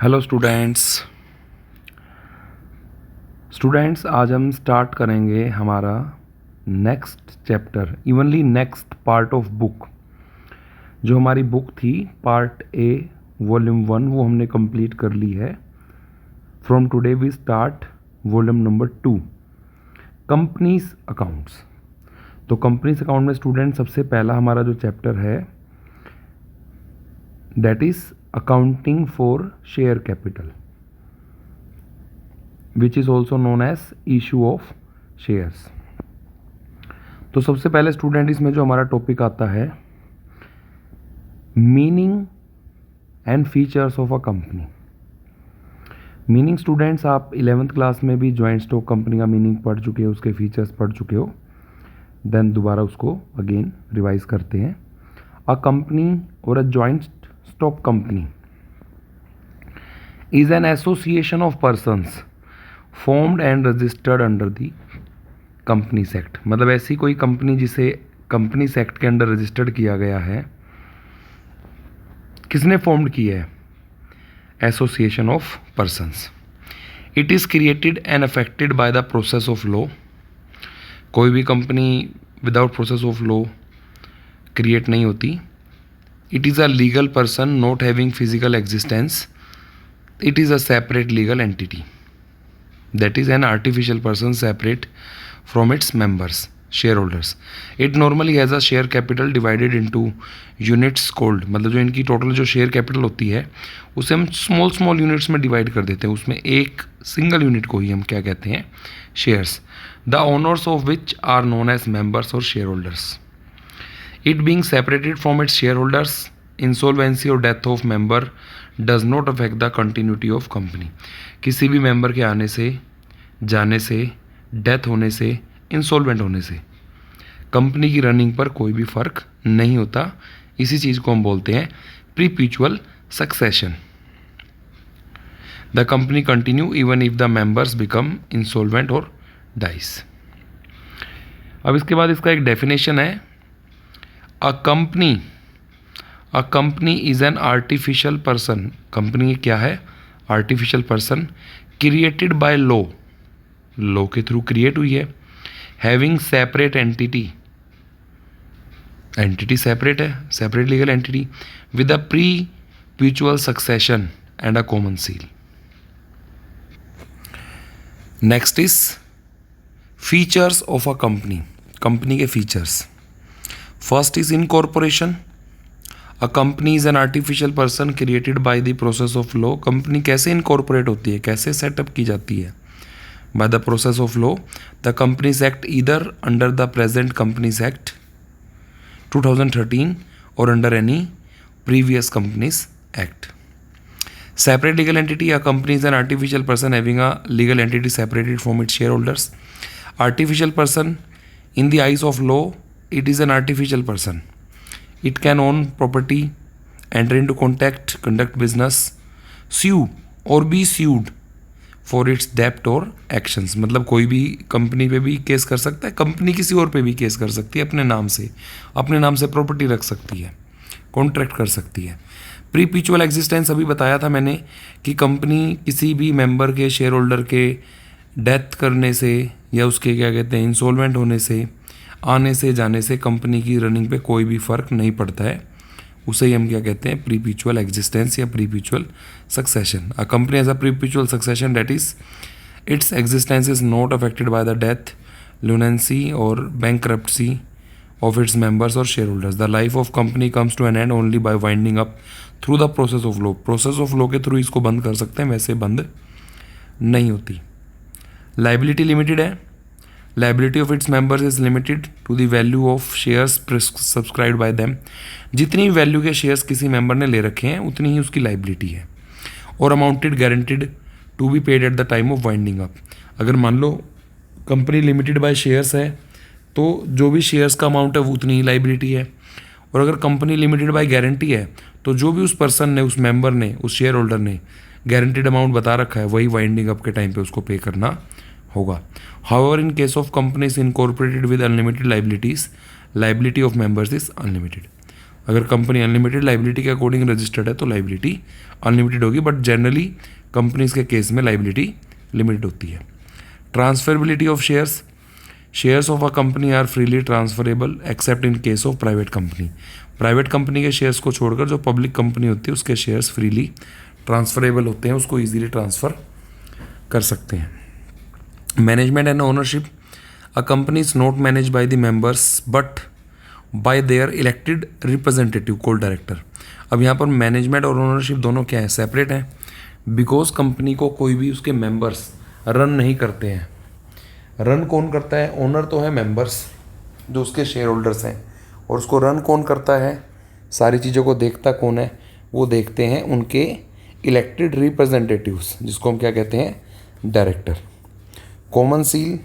Hello students आज हम start करेंगे हमारा next chapter evenly next part of book. जो हमारी बुक थी पार्ट ए वॉल्यूम 1 वो हमने कंप्लीट कर ली है। From today we start volume number 2 companies accounts. तो कंपनीज अकाउंट में स्टूडेंट सबसे पहला हमारा जो चैप्टर है that is accounting for share capital which is also known as issue of shares. तो सबसे पहले स्टूडेंट इसमें जो हमारा टॉपिक आता है meaning and features of a company. Meaning students आप 11th क्लास में भी जॉइंट स्टॉक कंपनी का मीनिंग पढ़ चुके हो, उसके फीचर्स पढ़ चुके हो। देन दोबारा उसको अगेन रिवाइज करते हैं। अ कंपनी और a joint stock company is an association of persons formed and registered under the Companies Act। मतलब ऐसी कोई कंपनी जिसे कंपनीज एक्ट के अंडर रजिस्टर्ड किया गया है। किसने फॉर्म की है? Association of persons. It is created and affected by the process of law. कोई भी company without process of law create नहीं होती। It is a legal person not having physical existence. It is a separate legal entity, that is an artificial person separate from its members, shareholders. It normally has a share capital divided into units called, मतलब जो इनकी total जो share capital होती है उसे हम small units में divide कर देते हैं। उसमें एक सिंगल यूनिट को ही हम क्या कहते हैं? Shares. The owners of which are known as members और share holders. It being separated from its share holders, insolvency और death of member does not affect the continuity of company. किसी भी member के आने से, जाने से, डेथ होने से, इंसॉल्वेंट होने से कंपनी की रनिंग पर कोई भी फर्क नहीं होता। इसी चीज़ को हम बोलते हैं perpetual succession. The company continue even if the members become insolvent और डाइस। अब इसके बाद इसका एक डेफिनेशन है। A company is an artificial person. Company क्या है? Artificial person created by law, law के थ्रू क्रिएट हुई है। Having separate entity, entity separate है, separate legal entity with a perpetual succession and a common seal. Next is features of a company. Company के features. First is incorporation. A company is an artificial person created by the process of law. Company कैसे incorporate होती है, कैसे setup की जाती है? By the process of law. The companies act either under the present companies act 2013 और under any previous companies act. Separate legal entity. A company is an artificial person having a legal entity separated from its share holders. Artificial person in the eyes of law, it is an artificial person. It can own property, enter into contact, conduct business, sue or be sued for its debt or actions। मतलब कोई भी company पे भी case कर सकता है, company किसी और पे भी केस कर सकती है। अपने नाम से प्रॉपर्टी रख सकती है, कॉन्ट्रैक्ट कर सकती है। प्रीपिचुअल एग्जिस्टेंस अभी बताया था मैंने कि कंपनी किसी भी मेंबर के, शेयर होल्डर के डेथ करने से या उसके क्या कहते हैं इंसॉल्वेंट होने से, आने से, जाने से कंपनी की रनिंग पे कोई भी फर्क नहीं पड़ता है। उसे ही हम क्या कहते हैं? प्रीपिचुअल एग्जिस्टेंस या perpetual succession. A company as a perpetual succession that is its existence is not affected by the death, lunacy और बैंकरप्सी ऑफ इट्स मेंबर्स और share holders. The life of company comes to an end only by winding up through the process of law. Process of law के through इसको बंद कर सकते हैं, वैसे बंद नहीं होती। लाइबिलिटी लिमिटेड है। Liability of its members is limited to the value of shares subscribe by them. जितनी वैल्यू के शेयर्स किसी मेंबर ने ले रखे हैं उतनी ही उसकी लाइबिलिटी है। और amounted guaranteed to be paid at the time of winding up. अगर मान लो कंपनी लिमिटेड बाय शेयर्स है तो जो भी शेयर्स का अमाउंट है वो उतनी ही लाइबिलिटी है। और अगर कंपनी लिमिटेड बाय गारंटी है तो जो भी उस पर्सन ने, उस मेंबर ने, उस शेयर होल्डर ने गारंटीड अमाउंट बता रखा है वही वाइंडिंग अप के टाइम पे उसको पे करना होगा। However, in case of companies incorporated with unlimited liabilities, liability of members is unlimited। अगर कंपनी अनलिमिटेड लाइबिलिटी के अकॉर्डिंग रजिस्टर्ड है तो लाइबिलिटी अनलिमिटेड होगी, बट जनरली कंपनीज के केस में लाइबिलिटी लिमिटेड होती है। Transferability of shares, shares of a company are freely transferable except in case of private company. Private company के shares को छोड़कर जो पब्लिक कंपनी होती है उसके शेयर्स फ्रीली ट्रांसफरेबल होते हैं, उसको ईजिली ट्रांसफ़र कर सकते हैं। Management and ownership, a company is not manage by the members but by there elected representative called director. अब यहाँ पर मैनेजमेंट और ओनरशिप दोनों क्या है, सेपरेट हैं, बिकॉज कंपनी को कोई भी उसके मेंबर्स रन नहीं करते हैं। रन कौन करता है, ओनर तो है मेंबर्स जो उसके शेयर होल्डर्स हैं, और उसको रन कौन करता है, सारी चीज़ों को देखता कौन है, वो देखते हैं उनके इलेक्टेड रिप्रेजेंटेटिव्स, जिसको हम क्या कहते हैं, director. Common seal,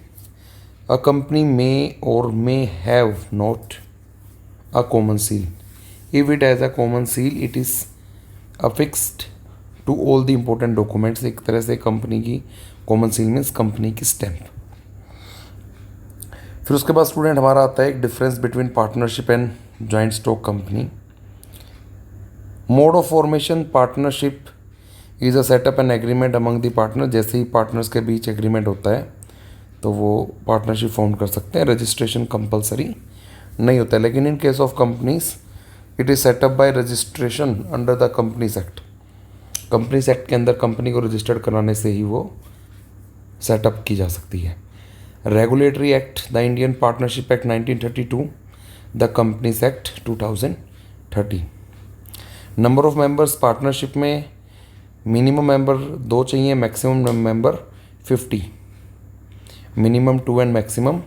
a company may or may have not a common seal, if it has a common seal it is affixed to all the important documents. एक तरह से कंपनी की कॉमन सील मीन्स कंपनी की stamp. फिर उसके बाद student हमारा आता है एक difference between partnership and joint stock company. Mode of formation, partnership is a setup and agreement among the partner. जैसे ही पार्टनर्स के बीच एग्रीमेंट होता है तो वो पार्टनरशिप फॉर्म कर सकते हैं। रजिस्ट्रेशन कंपलसरी नहीं होता है, लेकिन इन case of companies it is setup bye registration under the companies act. Companies act के अंदर कंपनी को रजिस्टर्ड कराने से ही वो सेटअप की जा सकती है। Regulatory act, the Indian partnership act 1932, the companies act 2013। Number of members, partnership में मिनिमम मेंबर 2 चाहिए, maximum member 50, minimum 2 and maximum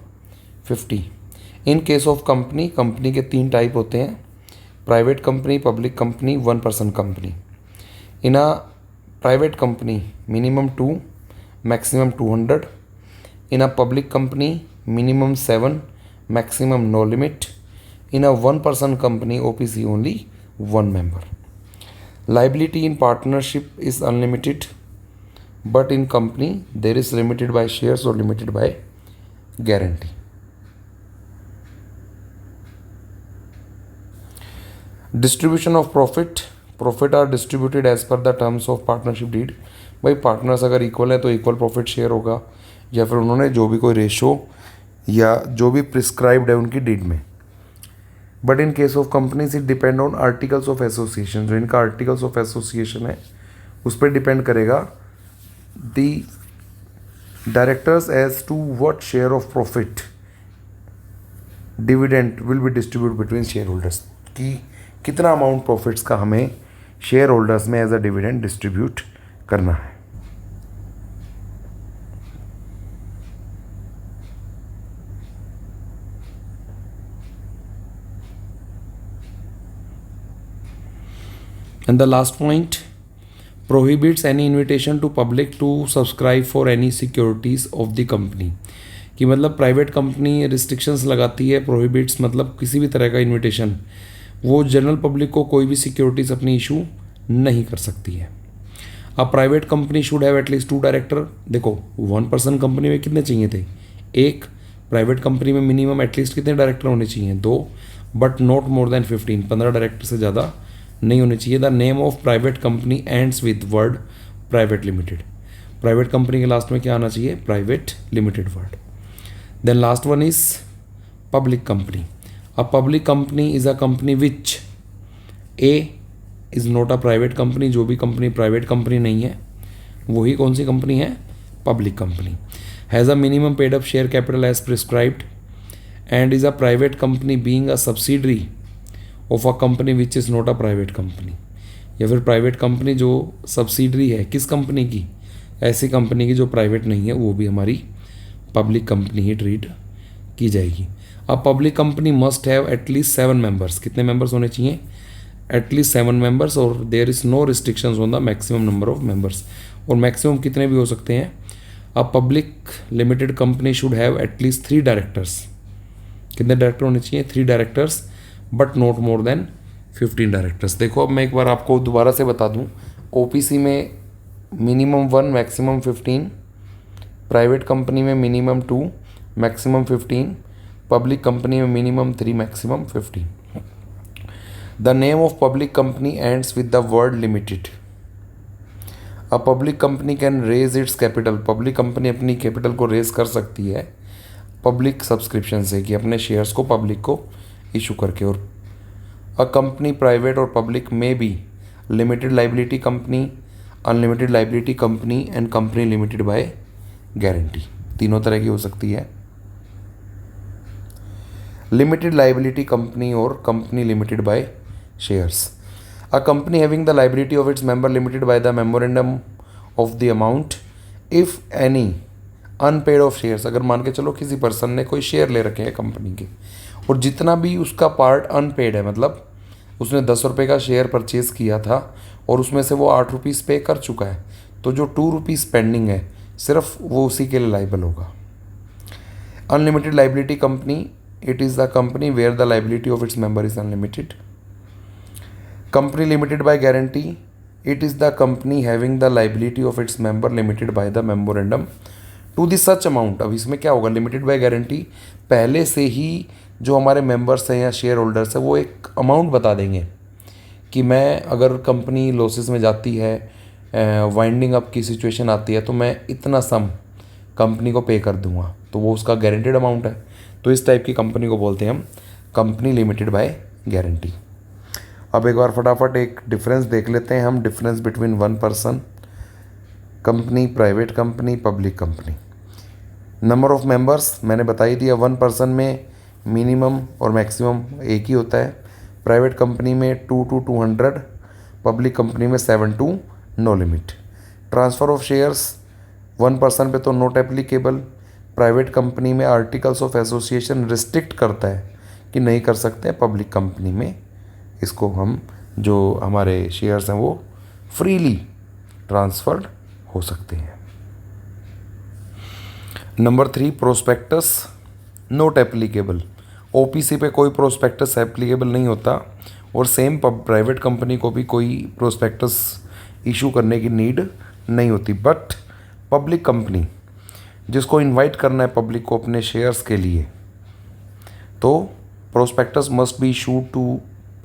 50। In case of company, company के 3 टाइप होते हैं, private company, public company, 1 person company. In a private company minimum 2, maximum 200। In a public company, minimum 7, maximum no limit. In a 1 person company, OPC only 1 member. Liability in partnership is unlimited, but in company there is limited by shares or limited by guarantee. Distribution of profit, profit are distributed as per the terms of partnership deed. भाई partners अगर equal है तो equal profit share होगा, या फिर उन्होंने जो भी कोई रेशो या जो भी प्रिस्क्राइब्ड है उनकी डीड में। But in case of companies it depend on articles of association. जो इनका आर्टिकल्स ऑफ एसोसिएशन है उस पर डिपेंड करेगा the directors as to what share of profit dividend will be distribute between share holders, कि कितना amount profits का हमें शेयर होल्डर्स में एज अ डिविडेंड डिस्ट्रीब्यूट करना है। And the last point, prohibits any invitation to public to subscribe for any securities of the company। कि मतलब private company restrictions लगाती है, प्रोहिबिट्स मतलब किसी भी तरह का इनविटेशन, वो जनरल पब्लिक को कोई भी सिक्योरिटीज़ अपनी इशू नहीं कर सकती है। अब private company should have at least 2 director. देखो 1 पर्सन कंपनी में कितने चाहिए थे, 1। प्राइवेट कंपनी में मिनिमम एटलीस्ट कितने डायरेक्टर होने चाहिए, 2, but not more than 15, 15 director से ज़्यादा नहीं होने चाहिए। The name of private company ends with word private limited. Private company के लास्ट में क्या आना चाहिए, private limited word. Then last one is public company. A public company is a company which a is not a private company. जो भी company private company नहीं है वही कौन सी कंपनी है, public company. Has a minimum paid up share capital as prescribed and is a private company being a subsidiary of a company which is not a private company. या फिर private company जो subsidiary है किस company की, ऐसी company की जो private नहीं है, वो भी हमारी पब्लिक कंपनी ही ट्रीट की जाएगी। अब public company must have at least 7 members. कितने मेंबर्स होने चाहिए, एटलीस्ट 7 मेंबर्स, और there is no restrictions on the maximum number of members, और मैक्सिमम कितने भी हो सकते हैं। अब public limited company should have at least 3 directors. कितने डायरेक्टर होने चाहिए, 3 directors, but not more than 15 directors. देखो अब मैं एक बार आपको दोबारा से बता दूं, ओपीसी में मिनिमम 1 मैक्सिमम 15, प्राइवेट कंपनी में मिनिमम 2 मैक्सिमम 15, पब्लिक कंपनी में minimum 3 maximum 15। The name of public company ends with the word limited. A public company can raise its capital. Public company अपनी कैपिटल को raise कर सकती है public subscription से, कि अपने शेयर्स को पब्लिक को इशू करके. और अ कंपनी प्राइवेट और पब्लिक में be limited liability company, unlimited liability company and company limited by guarantee. तीनों तरह की हो सकती है. लिमिटेड लाइबिलिटी कंपनी और company limited by shares. A company having the liability of its member limited by the memorandum of the amount if any unpaid of shares. अगर मान के चलो किसी पर्सन ने कोई शेयर ले रखे हैं कंपनी के और जितना भी उसका पार्ट अनपेड है, मतलब उसने 10 रुपये का शेयर परचेज किया था और उसमें से वो 8 रुपीज़ पे कर चुका है, तो जो 2 रुपीज़ पेंडिंग है सिर्फ वो उसी के लिए लाइबल होगा. Unlimited liability company, it is the company where the liability of its member is unlimited. Company limited by guarantee, it is the company having the liability of its member limited by the memorandum to the such amount. अब इसमें क्या होगा, limited by guarantee पहले से ही जो हमारे members हैं या शेयर होल्डर्स हैं वो एक अमाउंट बता देंगे कि मैं अगर कंपनी लॉसेस में जाती है, वाइंडिंग अप की सिचुएशन आती है, तो मैं इतना सम कंपनी को पे कर दूंगा, तो वो उसका गारंटेड अमाउंट है. तो इस टाइप की कंपनी को बोलते हैं हम कंपनी लिमिटेड बाय गारंटी. अब एक बार फटाफट एक डिफरेंस देख लेते हैं हम. Difference between one person company, private company, public company. Number of members मैंने बता ही दिया. वन पर्सन में मिनिमम और मैक्सिमम एक ही होता है. प्राइवेट कंपनी में 2 to 200, पब्लिक कंपनी में 7 to no limit. Transfer of shares one person पे तो नॉट एप्लीकेबल. प्राइवेट कंपनी में आर्टिकल्स ऑफ एसोसिएशन रिस्ट्रिक्ट करता है कि नहीं कर सकते हैं. पब्लिक कंपनी में इसको हम जो हमारे शेयर्स हैं वो फ्रीली ट्रांसफर्ड हो सकते हैं. Number 3, prospectus not applicable. OPC पे कोई प्रोस्पेक्टस एप्लीकेबल नहीं होता और सेम प्राइवेट कंपनी को भी कोई प्रोस्पेक्टस इशू करने की नीड नहीं होती. बट पब्लिक कंपनी जिसको इनवाइट करना है पब्लिक को अपने शेयर्स के लिए, तो prospectus must be issued to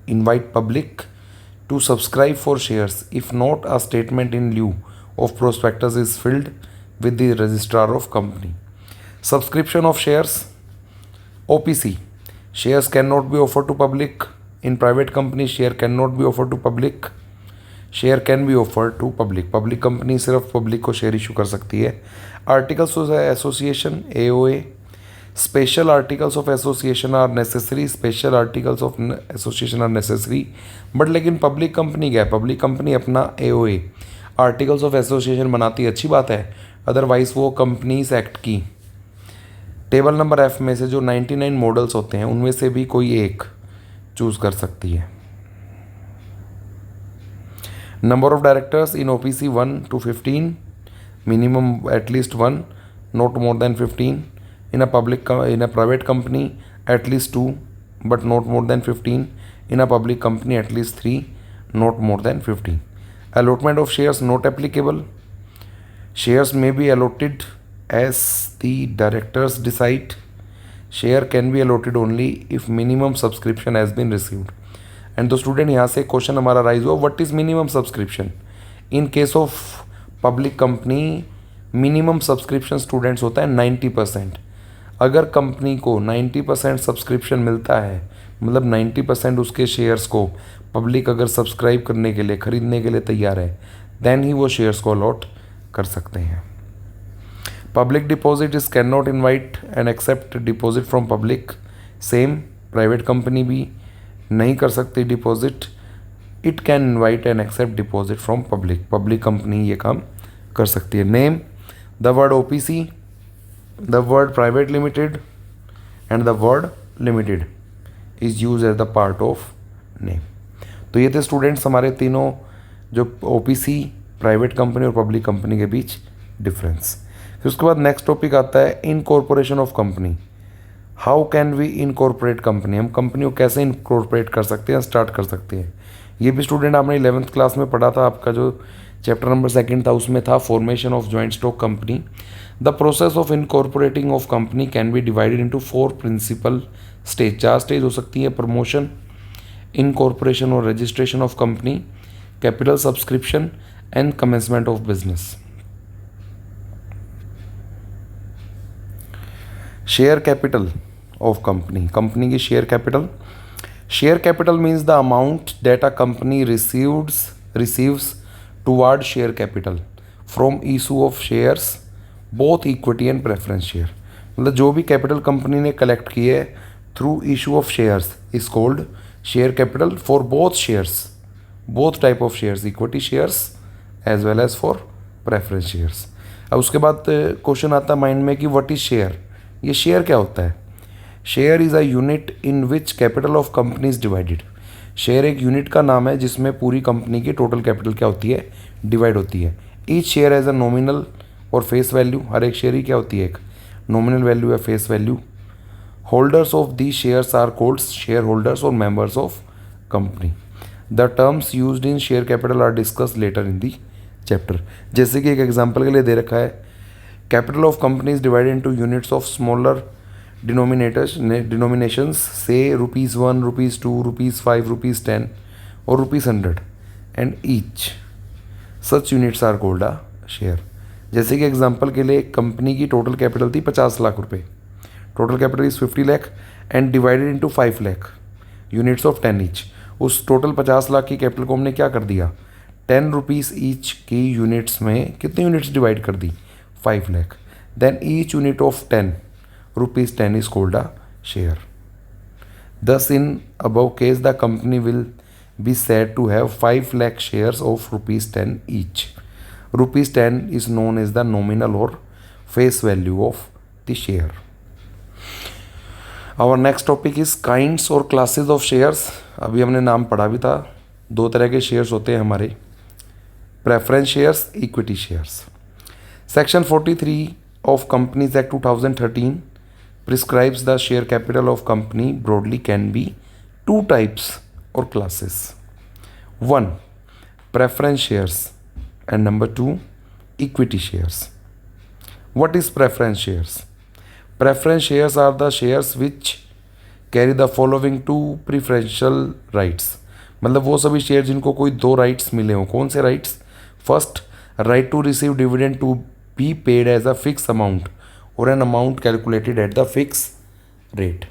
invite public to subscribe for shares. If not, a statement in lieu of prospectus is filed with the registrar of company. Subscription of shares, OPC. Shares cannot be offered to public. In private company, share cannot be offered to public. Share can be offered to public. Public company सिर्फ public को share issue कर सकती है. Articles of association, AOA. Special articles of association are necessary. Special articles of association are necessary. But लेकिन public company क्या है? Public company अपना AOA articles of association बनाती है, अच्छी बात है. अदरवाइज़ वो कंपनीज एक्ट की टेबल नंबर F में से जो 99 मॉडल्स होते हैं उनमें से भी कोई एक चूज़ कर सकती है. Number of directors in OPC 1 to 15, minimum at least 1, not more than 15. In a private company at least 2 but not more than 15. In a public company at least 3, not more than 15. Allotment of shares not applicable. Shares may be allotted as the directors decide. Share can be allotted only if minimum subscription has been received. And तो student यहाँ से question हमारा rise हुआ, what is minimum subscription. In case of public company minimum subscription students होता है 90%. अगर company को 90% subscription मिलता है, मतलब 90% उसके शेयर्स को पब्लिक अगर सब्सक्राइब करने के लिए, ख़रीदने के लिए तैयार है, देन ही वो शेयर्स को अलॉट कर सकते हैं. Public deposit is can not invite and accept deposit from public. Same private company भी नहीं कर सकती deposit. It can invite and accept deposit from public. Public company ये काम कर सकती है. Name, the word OPC, the word private limited and the word limited is use as the part of name. तो ये थे स्टूडेंट्स हमारे तीनों जो OPC, प्राइवेट कंपनी और पब्लिक कंपनी के बीच डिफरेंस. फिर उसके बाद नेक्स्ट टॉपिक आता है incorporation of company. How can we incorporate company. हम कंपनी को कैसे इनकॉर्पोरेट कर सकते हैं, स्टार्ट कर सकते हैं. ये भी स्टूडेंट आपने 11th क्लास में पढ़ा था. आपका जो चैप्टर नंबर 2 था उसमें था formation of joint stock company. The process of incorporating of company can be divided into 4 principal stage. 4 stage हो सकती है. Promotion, incorporation or registration of company, capital subscription and commencement of business. Share capital of company, company की share capital. Share capital means the amount that a company receives toward share capital from issue of shares, both equity and preference share. मतलब जो भी capital company ने collect की है through issue of shares is called share capital for both shares, both type of shares, equity shares as well as for preference shares. अब उसके बाद question आता है माइंड में कि व्हाट इज शेयर. ये शेयर क्या होता है. Share is a unit in which capital of company is divided. Share एक यूनिट का नाम है जिसमें पूरी कंपनी की टोटल कैपिटल क्या होती है, डिवाइड होती है. Each share as a nominal or face value. हर एक शेयर ही क्या होती है, एक नॉमिनल वैल्यू या face value. Holders of the shares are called share holders or members of company. The terms used in share capital are discuss later in the chapter. जैसे कि एक एग्जांपल के लिए दे रखा है, capital of company is divided into units of smaller denominations से ₹1, ₹2, ₹5, ₹10 और ₹100 and each such units are called a share. जैसे कि एग्जांपल के लिए कंपनी की टोटल कैपिटल थी 50 लाख रुपए. Total capital is 50 lakh and divided into 5 lakh units of 10 each. उस टोटल 50 लाख की कैपिटल को हमने क्या कर दिया, ₹10 ईच की यूनिट्स में कितनी यूनिट्स डिवाइड कर दी, 5 lakh. Then each unit of ₹10 is called a share. Thus, in above case, the company will be said to have 5 lakh shares of ₹10 each. ₹10 is known as the nominal or face value of the share. Our next topic is kinds or classes of shares. अभी हमने नाम पढ़ा भी था. 2 तरह के shares होते हैं हमारे, preference shares, equity shares. Section 43 of Companies Act 2013 prescribes the share capital of company broadly can be 2 types or classes. 1. Preference shares and number 2. Equity shares. What is preference shares? Preference shares are the shares which carry the following 2 preferential rights. मतलब वो सभी share जिनको कोई 2 rights मिले हों. कौन से rights? First, right to receive dividend to be paid as a fix amount or an amount calculated at the fix rate.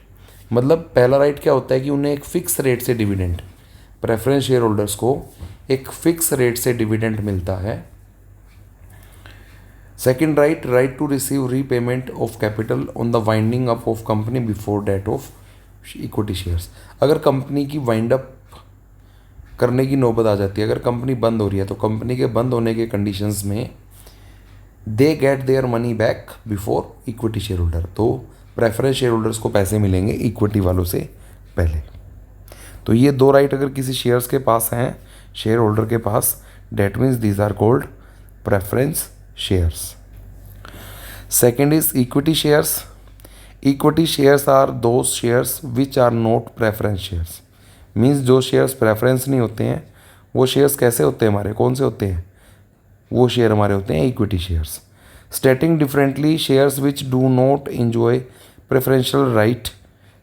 मतलब पहला राइट क्या होता है कि उन्हें एक फिक्स रेट से डिविडेंड, प्रेफरेंस शेयर होल्डर्स को एक फिक्स रेट से डिविडेंड मिलता है. Second right, right to receive repayment of capital on the winding up of company before that of equity shares. अगर कंपनी की वाइंड अप करने की नौबत आ जाती है, अगर कंपनी बंद हो रही है, तो कंपनी के बंद होने के कंडीशंस में they get their money back before equity share holder. तो प्रेफरेंस शेयर होल्डर्स को पैसे मिलेंगे इक्विटी वालों से पहले. तो ये 2 राइट अगर किसी शेयर्स के पास हैं, शेयर होल्डर के पास, that means these are called preference shares. Second is equity shares. Equity shares are those shares which are not preference shares. Means जो शेयर्स प्रेफरेंस नहीं होते हैं वो शेयर्स कैसे होते हैं हमारे, कौन से होते हैं, वो शेयर हमारे होते हैं equity shares. Stating differently, shares which do not enjoy preferential right,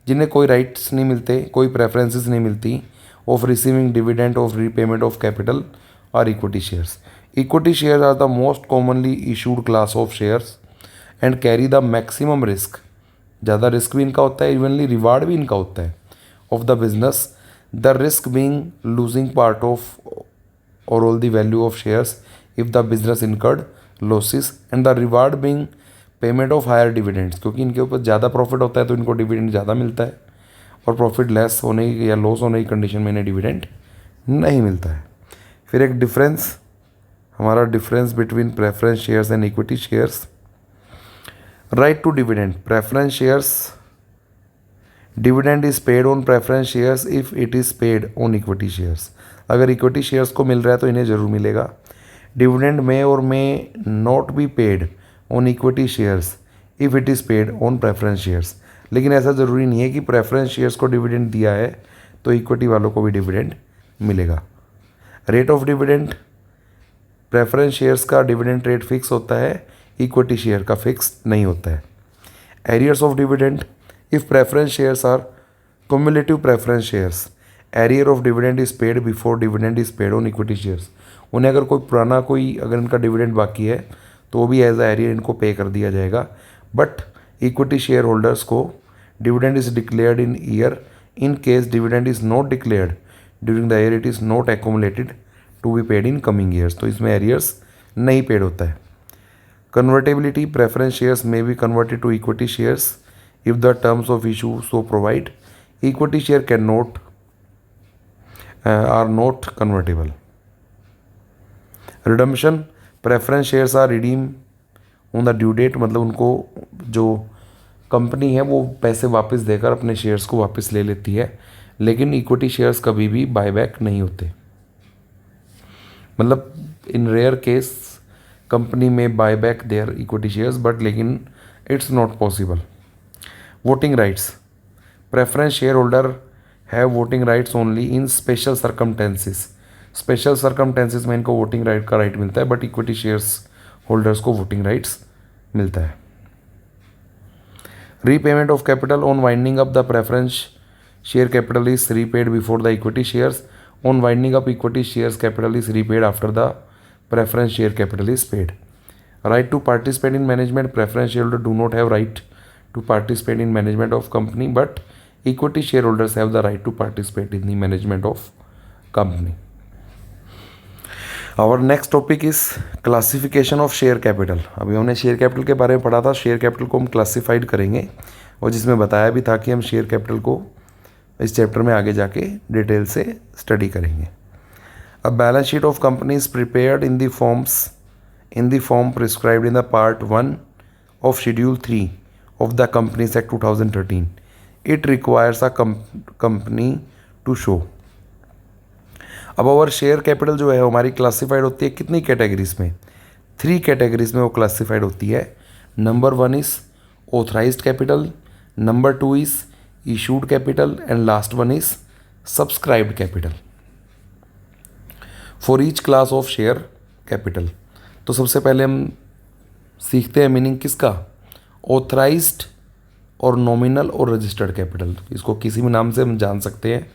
जिन्हें कोई राइट्स नहीं मिलते, कोई प्रेफरेंसेस नहीं मिलती, of receiving dividend of repayment of capital or equity shares. Equity shares are the most commonly issued class of shares and carry the maximum risk. ज़्यादा risk भी इनका होता है, इवनली रिवार्ड भी इनका होता है, of the business. The risk being losing part of or all the value of shares if the business incurred losses and the reward being payment of higher dividends. क्योंकि इनके ऊपर ज़्यादा प्रॉफिट होता है तो इनको डिविडेंड ज़्यादा मिलता है, और प्रॉफिट लेस होने की या लॉस होने की कंडीशन में इन्हें डिविडेंड नहीं मिलता है. फिर एक डिफरेंस, हमारा difference between preference shares and equity shares. Right to dividend. Preference shares dividend is paid on preference shares if it is paid on equity shares. अगर इक्विटी शेयर्स को मिल रहा है तो इन्हें ज़रूर मिलेगा. डिविडेंड में और में not be paid on equity shares if it is paid on preference shares. लेकिन ऐसा ज़रूरी नहीं है कि प्रेफरेंस शेयर्स को डिविडेंड दिया है तो इक्विटी वालों को भी डिविडेंड मिलेगा. Rate of dividend, preference shares का डिविडेंड रेट फिक्स होता है, इक्विटी शेयर का फिक्स नहीं होता है. Arrears of dividend, if preference shares are cumulative preference shares arrear of dividend is paid before dividend is paid on equity shares. उन्हें अगर कोई पुराना अगर इनका डिविडेंड बाकी है तो वो भी एज अ एरियर इनको पे कर दिया जाएगा। बट इक्विटी शेयर होल्डर्स को dividend is declared in year. In case dividend is not declared during the year it is not accumulated to be paid in coming years. तो इसमें arrears नहीं paid होता है। Convertibility, preference shares may be converted to equity shares if the terms of issue so provide. Equity share can not are not convertible. Redemption, preference shares are redeem on the due date, मतलब उनको जो company है वो पैसे वापस देकर अपने shares को वापस ले लेती है, लेकिन इक्विटी शेयर्स कभी भी बायबैक नहीं होते। मतलब इन रेयर केस कंपनी में buyback their equity shares but लेकिन it's not possible. Voting rights, preference share holder have voting rights only in special circumstances. Special circumstances में इनको वोटिंग राइट का राइट मिलता है, बट इक्विटी शेयर्स होल्डर्स को voting rights मिलता है। Repayment of capital on winding up the preference share capital is repaid before the equity shares. On winding up equity shares capital is repaid after the preference share capital is paid. Right to participate in management, preference share holder do not have right to participate in management of company, but equity shareholders have the right to participate in the management of company. Our next topic is classification of share capital. अभी हमने share capital के बारे में पढ़ा था। Share capital को हम classified करेंगे और जिसमें बताया भी था कि हम शेयर कैपिटल को इस चैप्टर में आगे जाके डिटेल से स्टडी करेंगे। A balance sheet of company is prepared in the form prescribed in the part 1 of schedule 3 of the Companies Act 2013. It requires a company to show. अब और share capital जो है हमारी क्लासिफाइड होती है कितनी कैटेगरीज में? 3 कैटेगरीज में वो क्लासिफाइड होती है। Number 1 is authorised capital, number 2 is issued capital and last 1 is subscribed capital for each class of share capital. तो सबसे पहले हम सीखते हैं मीनिंग किसका? ऑथराइज्ड और नॉमिनल और रजिस्टर्ड कैपिटल। इसको किसी भी नाम से हम जान सकते हैं।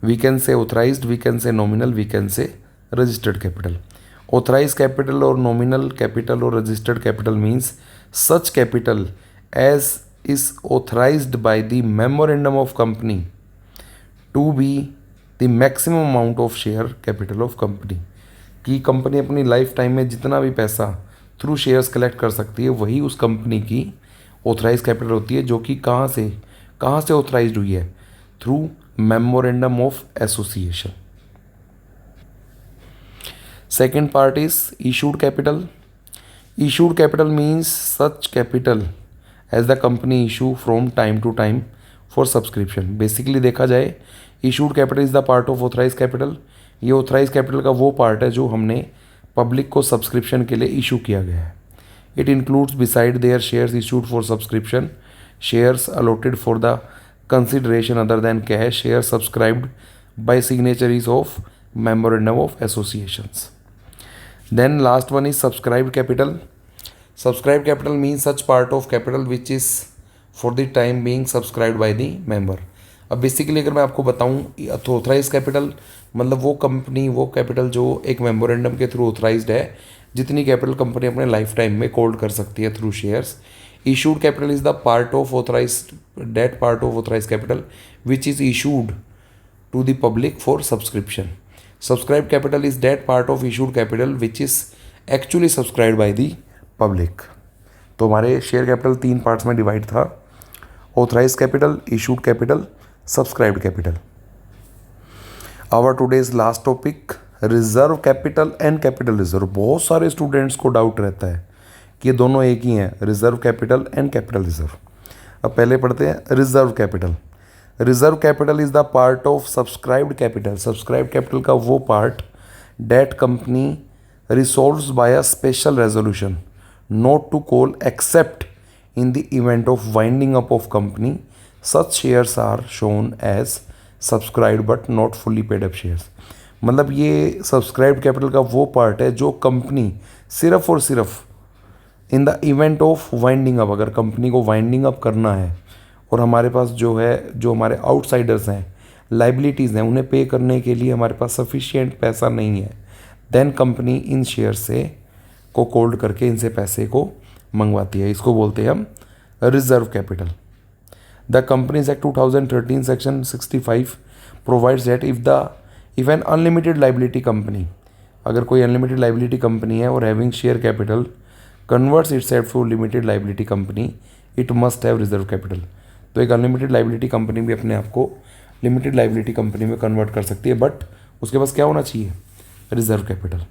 We can say authorised, we can say nominal, we can say registered capital. Authorised capital और नॉमिनल कैपिटल और registered capital means such capital as is authorised by the memorandum of company to be the maximum amount of share capital of company. कि company अपनी life time में जितना भी पैसा through shares collect कर सकती है वही उस कंपनी की ऑथराइज कैपिटल होती है, जो कि कहाँ से ऑथराइज्ड हुई है? Through memorandum of association. Second part is issued capital. Issued capital means such capital as the company issue from time to time for subscription. Basically देखा जाए issued capital is the part of authorise capital. ये authorise capital का वो part है जो हमने public को subscription के लिए इशू किया गया है। It includes beside their shares issued for subscription, shares allotted for the consideration other than cash, share subscribed by signatories of memorandum of associations. Then last one is subscribed capital. Subscribed capital means such part of capital which is for the time being subscribed by the member. अब basically अगर मैं आपको बताऊं तो authorise capital मतलब वो company वो capital जो एक मेमोरेंडम के थ्रू ऑथराइज्ड है, जितनी कैपिटल कंपनी अपने लाइफ टाइम में होल्ड कर सकती है through shares. Issued capital is the part of authorised that part of authorised capital which is issued to the public for subscription. Subscribed capital is that part of issued capital which is actually subscribed by the public. तो हमारे share capital 3 parts में divide था: authorised capital, issued capital, subscribed capital. Our today's last topic reserve capital and capital reserve. बहुत सारे students को doubt रहता है कि ये दोनों एक ही हैं, reserve capital and capital reserve. अब पहले पढ़ते हैं reserve capital. Reserve capital is the part of subscribed capital. Subscribed capital का वो part that company resolves by a special resolution not to call except in the event of winding up of company. Such shares are shown as subscribed but not fully paid up shares. मतलब ये subscribed capital का वो part है जो company सिर्फ और सिर्फ इन the event of winding up, अगर कंपनी को वाइंडिंग अप करना है और हमारे पास जो है जो हमारे आउटसाइडर्स हैं लाइबिलिटीज़ हैं उन्हें पे करने के लिए हमारे पास सफिशिएंट पैसा नहीं है, देन कंपनी इन शेयर से को कोल्ड करके इनसे पैसे को मंगवाती है। इसको बोलते हैं हम reserve capital. The companies act 2013 section 65 provides that if an unlimited liability company, अगर कोई अनलिमिटेड लाइबिलिटी कंपनी है और having share capital converts itself to limited liability company, it must have reserve capital. तो एक अनलिमिटेड लाइबिलिटी कंपनी भी अपने आप को लिमिटेड लाइबिलिटी कंपनी में कन्वर्ट कर सकती है, बट उसके पास क्या होना चाहिए? Reserve capital.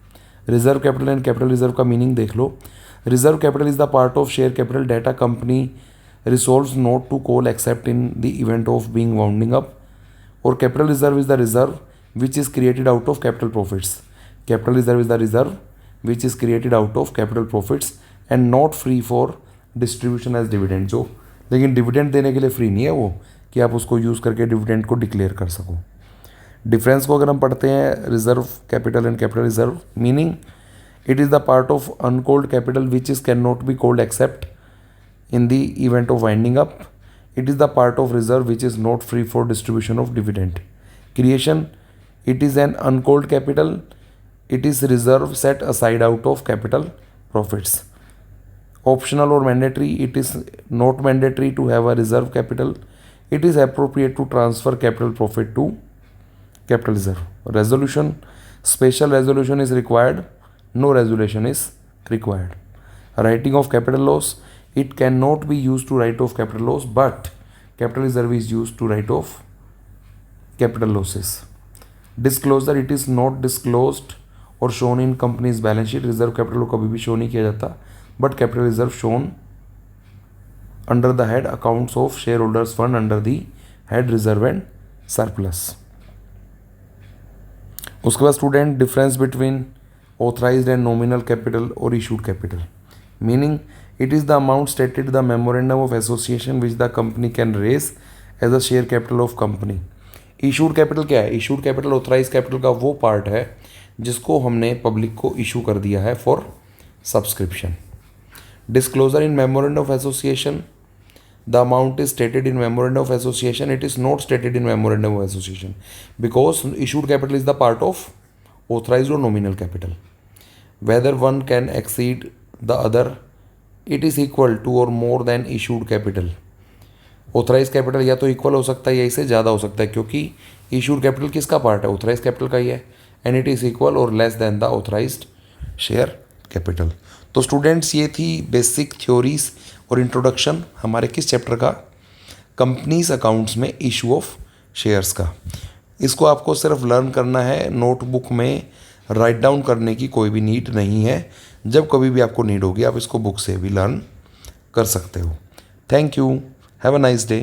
Reserve capital and capital reserve का मीनिंग देख लो। Reserve capital is the part of share capital that a company resolves not to call except in the event of being wounding up, or capital reserve is the reserve which is created out of capital profits. Capital reserve is the reserve which is created out of capital profits and not free for distribution as dividend. जो लेकिन dividend देने के लिए free नहीं है वो, कि आप उसको यूज़ करके डिविडेंड को डिक्लेयर कर सको। डिफरेंस को अगर हम पढ़ते हैं reserve capital and capital reserve, meaning it is the part of uncalled capital which is can not be called except in the event of winding up. It is the part of reserve which is not free for distribution of dividend. Creation, it is an uncalled capital. It is reserve set aside out of capital profits. Optional or mandatory, it is not mandatory to have a reserve capital. It is appropriate to transfer capital profit to capital reserve. Resolution, special resolution is required. No resolution is required. Writing of capital loss, it cannot be used to write off capital loss, but capital reserve is used to write off capital losses. Disclosure, it is not disclosed or shown in company's balance sheet. Reserve capital को कभी भी show नहीं किया जाता, but capital reserve shown under the head accounts of shareholders fund under the head reserve and surplus. उसके बाद student difference between authorized and nominal capital or issued capital, meaning it is the amount stated in the memorandum of association which the company can raise as a share capital of company. issued capital क्या है? issued capital authorized capital का वो part है जिसको हमने public को issue कर दिया है for subscription. disclosure in memorandum of association, the amount is stated in memorandum of association, it is not stated in memorandum of association because issued capital is the part of authorized or nominal capital. whether one can exceed the other, it is equal to or more than issued capital. Authorize capital या तो equal हो सकता है या इससे ज़्यादा हो सकता है, क्योंकि इशूड कैपिटल किसका पार्ट है? ऑथराइज कैपिटल का ही है. एंड इट इज़ इक्वल और less than the authorised share capital. तो स्टूडेंट्स ये थी बेसिक थ्योरीज और इंट्रोडक्शन हमारे किस चैप्टर का? कंपनीज अकाउंट्स में इशू ऑफ शेयर्स का. इसको आपको सिर्फ लर्न करना है, नोटबुक में राइट डाउन करने की कोई भी नीड नहीं है. जब कभी भी आपको नीड होगी आप इसको बुक से भी लर्न कर सकते हो. Thank you. Have a nice day.